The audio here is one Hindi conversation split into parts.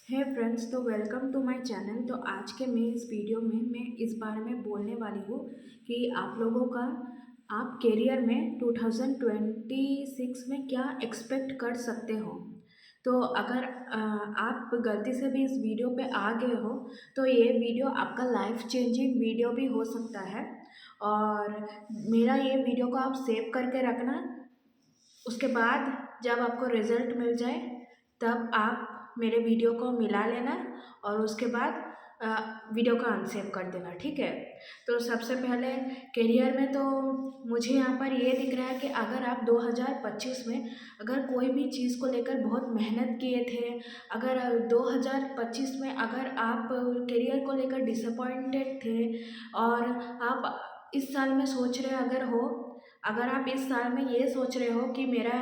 हे फ्रेंड्स, तो वेलकम टू माय चैनल। तो आज के मैं इस वीडियो में मैं इस बारे में बोलने वाली हूँ कि आप लोगों का आप करियर में 2026 में क्या एक्सपेक्ट कर सकते हो। तो अगर आप गलती से भी इस वीडियो पे आ गए हो तो ये वीडियो आपका लाइफ चेंजिंग वीडियो भी हो सकता है। और मेरा ये वीडियो को आप सेव करके रखना। उसके बाद जब आपको रिज़ल्ट मिल जाए तब आप मेरे वीडियो को मिला लेना और उसके बाद वीडियो को अनसेव कर देना, ठीक है। तो सबसे पहले करियर में तो मुझे यहाँ पर ये दिख रहा है कि अगर आप 2025 में अगर कोई भी चीज़ को लेकर बहुत मेहनत किए थे, अगर 2025 में अगर आप करियर को लेकर डिसअपॉइंटेड थे और आप इस साल में सोच रहे अगर आप इस साल में ये सोच रहे हो कि मेरा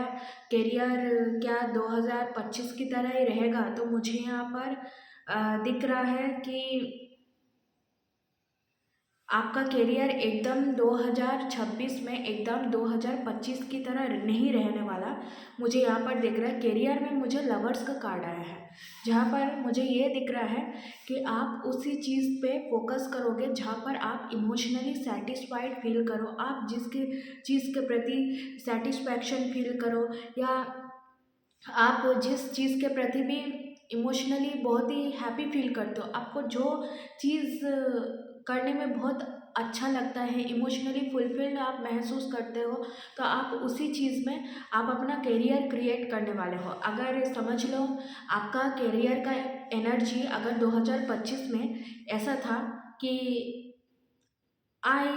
करियर क्या 2025 की तरह ही रहेगा, तो मुझे यहाँ पर दिख रहा है कि आपका करियर एकदम 2026 में एकदम 2025 की तरह नहीं रहने वाला। मुझे यहाँ पर दिख रहा है करियर में मुझे लवर्स का कार्ड आया है, जहाँ पर मुझे ये दिख रहा है कि आप उसी चीज़ पे फोकस करोगे जहाँ पर आप इमोशनली सेटिस्फाइड फील करो, आप जिसके चीज़ के प्रति सेटिस्फैक्शन फील करो, या आप जिस चीज़ के प्रति भी इमोशनली बहुत ही हैप्पी फील करते हो, आपको जो चीज़ करने में बहुत अच्छा लगता है, इमोशनली फुलफिल्ड आप महसूस करते हो, तो आप उसी चीज़ में आप अपना करियर क्रिएट करने वाले हो। अगर समझ लो आपका करियर का एनर्जी अगर 2025 में ऐसा था कि I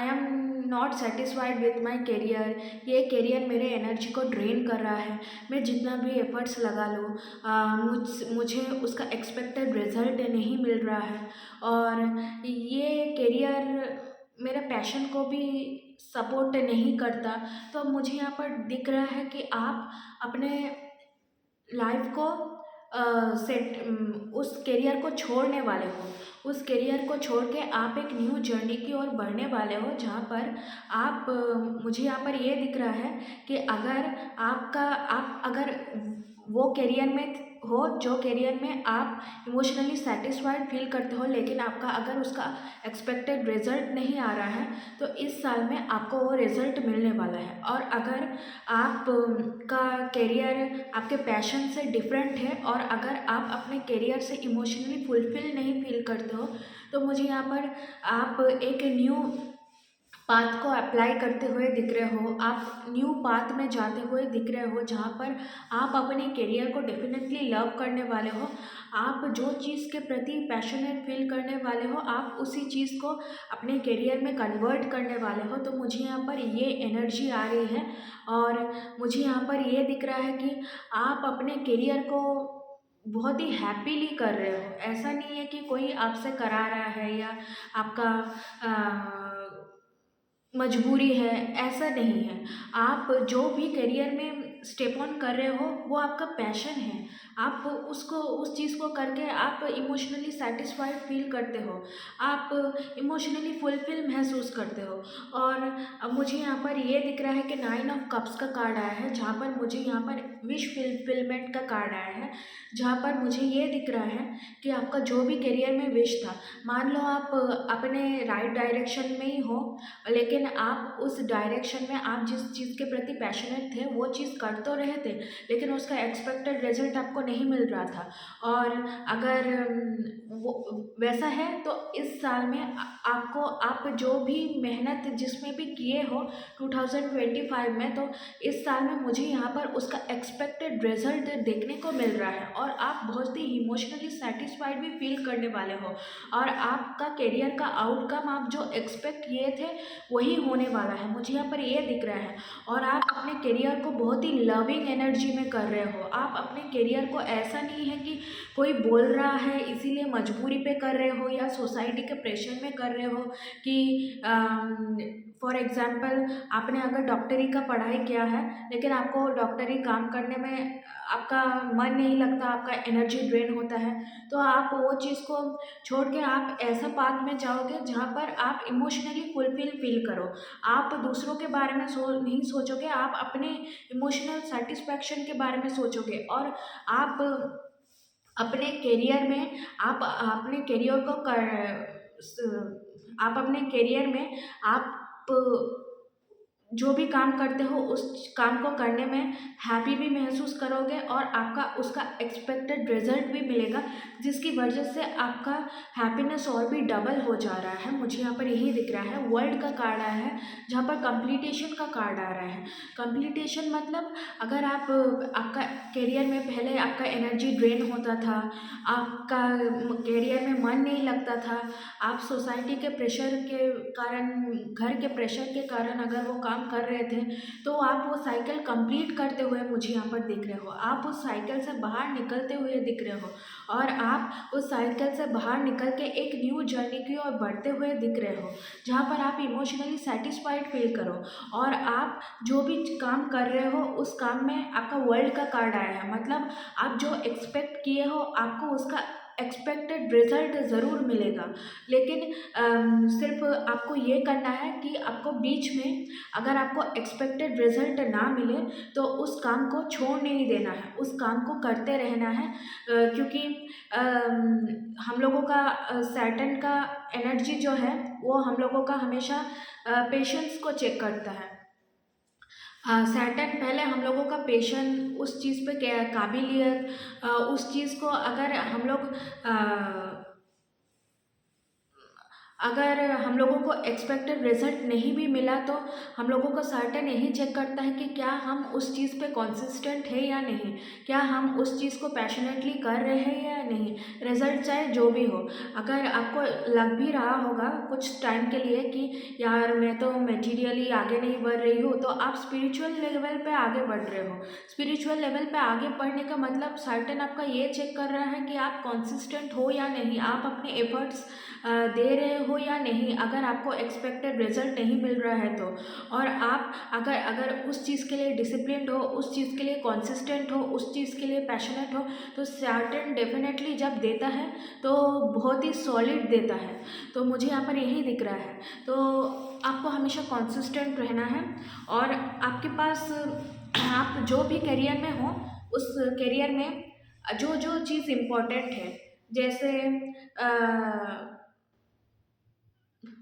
am not satisfied with my career, ये करियर मेरे एनर्जी को ड्रेन कर रहा है, मैं जितना भी एफर्ट्स लगा लूँ मुझे उसका एक्सपेक्टेड रिजल्ट नहीं मिल रहा है, और ये करियर मेरे पैशन को भी सपोर्ट नहीं करता। तो मुझे यहाँ पर दिख रहा है कि आप अपने लाइफ को उस करियर को छोड़ने वाले हो, उस करियर को छोड़ के आप एक न्यू जर्नी की ओर बढ़ने वाले हो, जहाँ पर आप मुझे यहाँ पर ये दिख रहा है कि अगर आप अगर वो करियर में हो जो करियर में आप इमोशनली सेटिस्फाइड फील करते हो, लेकिन आपका अगर उसका एक्सपेक्टेड रिजल्ट नहीं आ रहा है, तो इस साल में आपको वो रिजल्ट मिलने वाला है। और अगर आप का करियर आपके पैशन से डिफरेंट है और अगर आप अपने करियर से इमोशनली फुलफिल नहीं फील करते हो, तो मुझे यहाँ पर आप एक न्यू पाथ को अप्लाई करते हुए दिख रहे हो, आप न्यू पाथ में जाते हुए दिख रहे हो, जहाँ पर आप अपने करियर को डेफिनेटली लव करने वाले हो, आप जो चीज़ के प्रति पैशनेट फील करने वाले हो, आप उसी चीज़ को अपने करियर में कन्वर्ट करने वाले हो। तो मुझे यहाँ पर ये एनर्जी आ रही है और मुझे यहाँ पर ये दिख रहा है कि आप अपने करियर को बहुत ही हैप्पीली कर रहे हो। ऐसा नहीं है कि कोई आपसे करा रहा है या आपका मजबूरी है, ऐसा नहीं है। आप जो भी करियर में स्टेप ऑन कर रहे हो वो आपका पैशन है, आप उसको उस चीज़ को करके आप इमोशनली सेटिस्फाइड फील करते हो, आप इमोशनली फुलफिल महसूस करते हो। और अब मुझे यहाँ पर ये दिख रहा है कि 9 ऑफ कप्स का कार्ड आया है, जहाँ पर मुझे यहाँ पर विश फिलफिलमेंट का कार्ड आया है, जहाँ पर मुझे ये दिख रहा है कि आपका जो भी करियर में विश था, मान लो आप अपने राइट डायरेक्शन में ही हो, लेकिन आप उस डायरेक्शन में आप जिस चीज़ के प्रति पैशनेट थे वो चीज़ कर तो रहे थे, लेकिन उसका एक्सपेक्टेड रिजल्ट आपको नहीं मिल रहा था। और अगर वो वैसा है तो इस साल में आपको आप जो भी मेहनत जिसमें भी किए हो 2025 में, तो इस साल में मुझे यहाँ पर उसका एक्सपेक्टेड रिजल्ट देखने को मिल रहा है और आप बहुत ही इमोशनली सेटिस्फाइड भी फील करने वाले हो, और आपका करियर का आउटकम आप जो एक्सपेक्ट किए थे वही होने वाला है, मुझे यहाँ पर ये दिख रहा है। और आप अपने करियर को बहुत ही लविंग एनर्जी में कर रहे हो, आप अपने करियर को ऐसा नहीं है कि कोई बोल रहा है इसीलिए मजबूरी पे कर रहे हो या सोसाइटी के प्रेशर में कर रहे हो कि फॉर एग्ज़ाम्पल आपने अगर डॉक्टरी का पढ़ाई किया है लेकिन आपको डॉक्टरी काम करने में आपका मन नहीं लगता, आपका एनर्जी ड्रेन होता है, तो आप वो चीज़ को छोड़ के आप ऐसा पाथ में जाओगे जहाँ पर आप इमोशनली फुलफिल फील करो, आप दूसरों के बारे में नहीं सोचोगे, आप अपने इमोशनल सेटिस्फैक्शन के बारे में सोचोगे, और आप अपने करियर में आप अपने करियर को आप अपने करियर में आप जो भी काम करते हो उस काम को करने में हैप्पी भी महसूस करोगे और आपका उसका एक्सपेक्टेड रिजल्ट भी मिलेगा, जिसकी वजह से आपका हैप्पीनेस और भी डबल हो जा रहा है। मुझे यहाँ पर यही दिख रहा है, वर्ल्ड का कार्ड आया है जहाँ पर कंप्लीटेशन का कार्ड आ रहा है। कंप्लीटेशन मतलब अगर आप आपका करियर में पहले आपका एनर्जी ड्रेन होता था, आपका करियर में मन नहीं लगता था, आप सोसाइटी के प्रेशर के कारण, घर के प्रेशर के कारण अगर वो काम कर रहे थे, तो आप वो साइकिल कंप्लीट करते हुए मुझे यहाँ पर दिख रहे हो। आप उस साइकिल से बाहर निकलते हुए दिख रहे हो और आप उस साइकिल से बाहर निकल के एक न्यू जर्नी की ओर बढ़ते हुए दिख रहे हो, जहाँ पर आप इमोशनली सेटिस्फाइड फील करो और आप जो भी काम कर रहे हो उस काम में आपका वर्ल्ड का कार्ड आया है। मतलब आप जो एक्सपेक्ट किए हो आपको उसका एक्सपेक्टेड रिजल्ट ज़रूर मिलेगा, लेकिन सिर्फ आपको ये करना है कि आपको बीच में अगर आपको एक्सपेक्टेड रिजल्ट ना मिले तो उस काम को छोड़ नहीं देना है, उस काम को करते रहना है। क्योंकि हम लोगों का सैटर्न का एनर्जी जो है वो हम लोगों का हमेशा पेशेंस को चेक करता है। सैटर्न पहले हम लोगों का पेशेंस, उस चीज़ पे काबिलियत, उस चीज़ को अगर हम लोग अगर हम लोगों को एक्सपेक्टेड रिजल्ट नहीं भी मिला तो हम लोगों का सर्टेन यही चेक करता है कि क्या हम उस चीज़ पे कंसिस्टेंट है या नहीं, क्या हम उस चीज़ को पैशनेटली कर रहे हैं या नहीं। रिजल्ट चाहे जो भी हो, अगर आपको लग भी रहा होगा कुछ टाइम के लिए कि यार मैं तो मटेरियली आगे नहीं बढ़ रही हूँ, तो आप स्पिरिचुअल लेवल पे आगे बढ़ रहे हो। स्पिरिचुअल लेवल पे आगे बढ़ने का मतलब सर्टेन आपका ये चेक कर रहा है कि आप कंसिस्टेंट हो या नहीं, आप अपने एफर्ट्स दे रहे हो या नहीं। अगर आपको एक्सपेक्टेड रिजल्ट नहीं मिल रहा है तो, और आप अगर अगर उस चीज़ के लिए डिसिप्लिन्ड हो, उस चीज़ के लिए कंसिस्टेंट हो, उस चीज़ के लिए पैशनेट हो, तो सर्टेन डेफिनेटली जब देता है तो बहुत ही सॉलिड देता है। तो मुझे यहाँ पर यही दिख रहा है। तो आपको हमेशा कंसिस्टेंट रहना है और आपके पास आप जो भी करियर में हो उस करियर में जो जो चीज़ इम्पोर्टेंट है, जैसे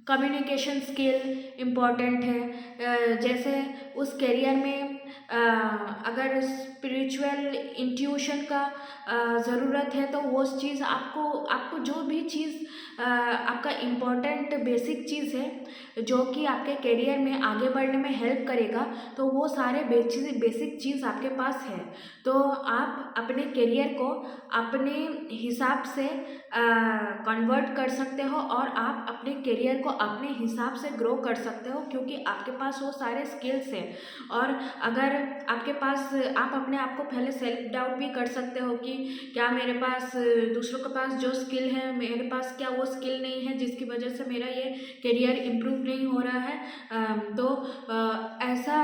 कम्युनिकेशन स्किल इम्पॉर्टेंट है। जैसे उस करियर में अगर स्पिरिचुअल इंट्यूशन का ज़रूरत है तो वो चीज़ आपको आपको जो भी चीज़ आपका इम्पॉर्टेंट बेसिक चीज़ है जो कि आपके करियर में आगे बढ़ने में हेल्प करेगा, तो वो सारे बेसिक चीज़ आपके पास है। तो आप अपने करियर को अपने हिसाब से कन्वर्ट कर सकते हो और आप अपने करियर को अपने हिसाब से ग्रो कर सकते हो, क्योंकि आपके पास वो सारे स्किल्स हैं। और अगर आपके पास, आप अपने आप को पहले सेल्फ डाउट भी कर सकते हो कि क्या मेरे पास, दूसरों के पास जो स्किल है मेरे पास क्या वो स्किल नहीं है जिसकी वजह से मेरा ये करियर इम्प्रूव नहीं हो रहा है। तो ऐसा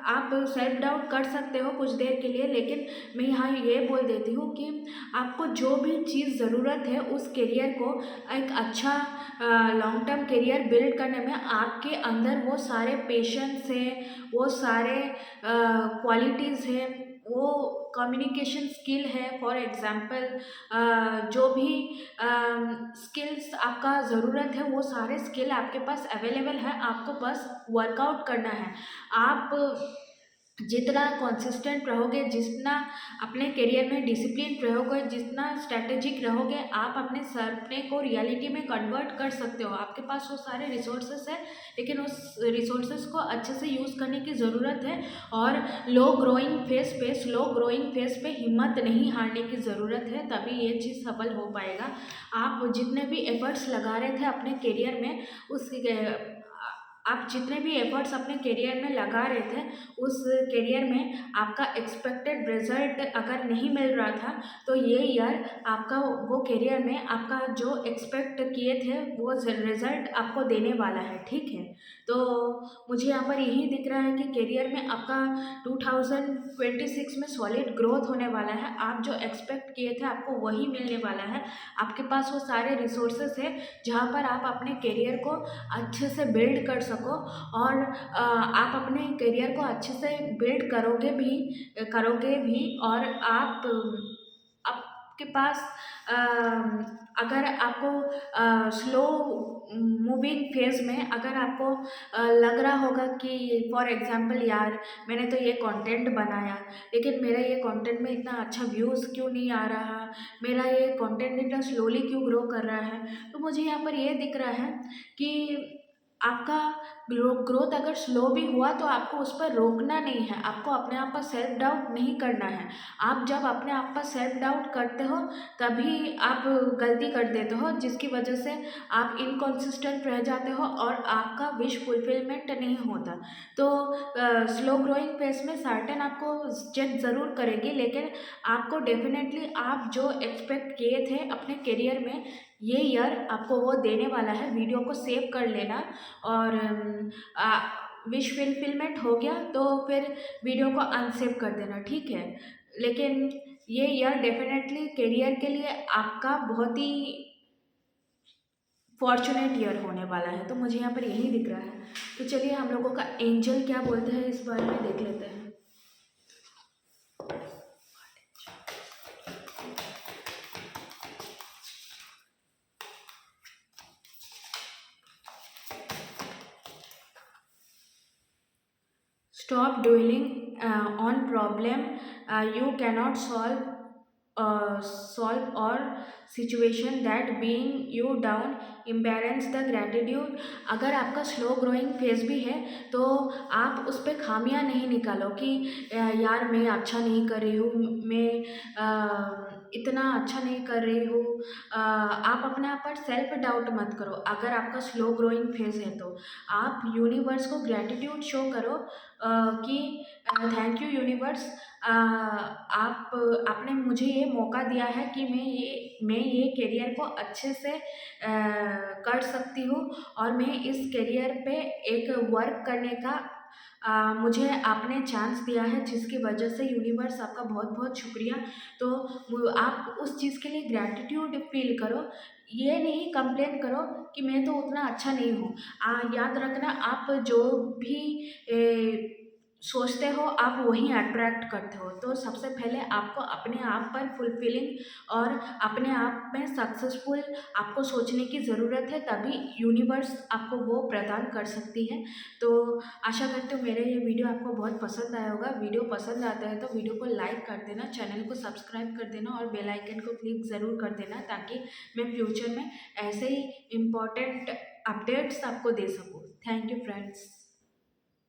आप सेल्फ डाउट कर सकते हो कुछ देर के लिए, लेकिन मैं यहाँ ये बोल देती हूँ कि आपको जो भी चीज़ ज़रूरत है उस करियर को एक अच्छा लॉन्ग टर्म करियर बिल्ड करने में आपके अंदर वो सारे पेशेंस है, वो सारे क्वालिटीज़ है, वो कम्युनिकेशन स्किल है। फॉर एग्ज़ाम्पल जो भी स्किल्स आपका ज़रूरत है वो सारे स्किल आपके पास अवेलेबल है, आपको बस वर्कआउट करना है। आप जितना कंसिस्टेंट रहोगे, जितना अपने करियर में डिसिप्लिन रहोगे, जितना स्ट्रैटेजिक रहोगे, आप अपने सपने को रियलिटी में कन्वर्ट कर सकते हो। आपके पास वो सारे रिसोर्सेस है, लेकिन उस रिसोर्सेस को अच्छे से यूज़ करने की ज़रूरत है। और स्लो ग्रोइंग फेस पे हिम्मत नहीं हारने की ज़रूरत है, तभी ये चीज़ सफल हो पाएगा। आप जितने भी एफर्ट्स लगा रहे थे अपने करियर में, उस आप जितने भी एफर्ट्स अपने करियर में लगा रहे थे, उस करियर में आपका एक्सपेक्टेड रिजल्ट अगर नहीं मिल रहा था, तो ये ईयर आपका वो करियर में आपका जो एक्सपेक्ट किए थे वो रिजल्ट आपको देने वाला है, ठीक है। तो मुझे यहाँ पर यही दिख रहा है कि करियर में आपका 2026 में सॉलिड ग्रोथ होने वाला है। आप जो एक्सपेक्ट किए थे आपको वही मिलने वाला है। आपके पास वो सारे रिसोर्सेस है जहाँ पर आप अपने करियर को अच्छे से बिल्ड कर सको, और आप अपने करियर को अच्छे से बिल्ड करोगे भी और आप आपके पास अगर आपको स्लो मूविंग फेज़ में अगर आपको लग रहा होगा कि फॉर एग्ज़ाम्पल यार मैंने तो ये कंटेंट बनाया, लेकिन मेरा ये कंटेंट में इतना अच्छा व्यूज़ क्यों नहीं आ रहा, मेरा ये कंटेंट इतना स्लोली क्यों ग्रो कर रहा है। तो मुझे यहाँ पर ये दिख रहा है कि आपका ग्रोथ अगर स्लो भी हुआ तो आपको उस पर रोकना नहीं है, आपको अपने आप पर सेल्फ डाउट नहीं करना है। आप जब अपने आप पर सेल्फ डाउट करते हो तभी आप गलती कर देते हो, जिसकी वजह से आप इनकंसिस्टेंट रह जाते हो और आपका विश फुलफिलमेंट नहीं होता। तो स्लो ग्रोइंग फेज में सर्टेन आपको चेक ज़रूर करेगी, लेकिन आपको डेफिनेटली आप जो एक्सपेक्ट किए थे अपने करियर में ये ईयर आपको वो देने वाला है। वीडियो को सेव कर लेना और विश फुलफिलमेंट हो गया तो फिर वीडियो को अनसेव कर देना, ठीक है। लेकिन ये ईयर डेफिनेटली करियर के लिए आपका बहुत ही फॉर्चुनेट ईयर होने वाला है। तो मुझे यहाँ पर यही दिख रहा है। तो चलिए हम लोगों का एंजल क्या बोलते हैं इस बारे में देख लेते हैं। Stop dwelling on problem you cannot solve or situation that being you down imbalance the gratitude। अगर आपका स्लो ग्रोइंग फेज भी है तो आप उस पर खामियां नहीं निकालो कि यार मैं अच्छा नहीं कर रही हूँ, मैं इतना अच्छा नहीं कर रही हूँ। आप अपने आप पर सेल्फ डाउट मत करो। अगर आपका स्लो ग्रोइंग फेज है तो आप यूनिवर्स को ग्रैटिट्यूड शो करो कि थैंक यू यूनिवर्स, आप आपने मुझे ये मौका दिया है कि मैं ये करियर को अच्छे से कर सकती हूँ और मैं इस करियर पे एक वर्क करने का मुझे आपने चांस दिया है, जिसकी वजह से यूनिवर्स आपका बहुत बहुत शुक्रिया। तो आप उस चीज़ के लिए ग्रैटिट्यूड फील करो, ये नहीं कंप्लेन करो कि मैं तो उतना अच्छा नहीं हूँ। याद रखना आप जो भी सोचते हो आप वही अट्रैक्ट करते हो। तो सबसे पहले आपको अपने आप पर फुलफिलिंग और अपने आप में सक्सेसफुल आपको सोचने की ज़रूरत है, तभी यूनिवर्स आपको वो प्रदान कर सकती है। तो आशा करती हूँ मेरा ये वीडियो आपको बहुत पसंद आया होगा। वीडियो पसंद आता है तो वीडियो को लाइक कर देना, चैनल को सब्सक्राइब कर देना और बेल आइकन को क्लिक ज़रूर कर देना, ताकि मैं फ्यूचर में ऐसे ही इम्पोर्टेंट अपडेट्स आपको दे सकूँ। Thank you friends.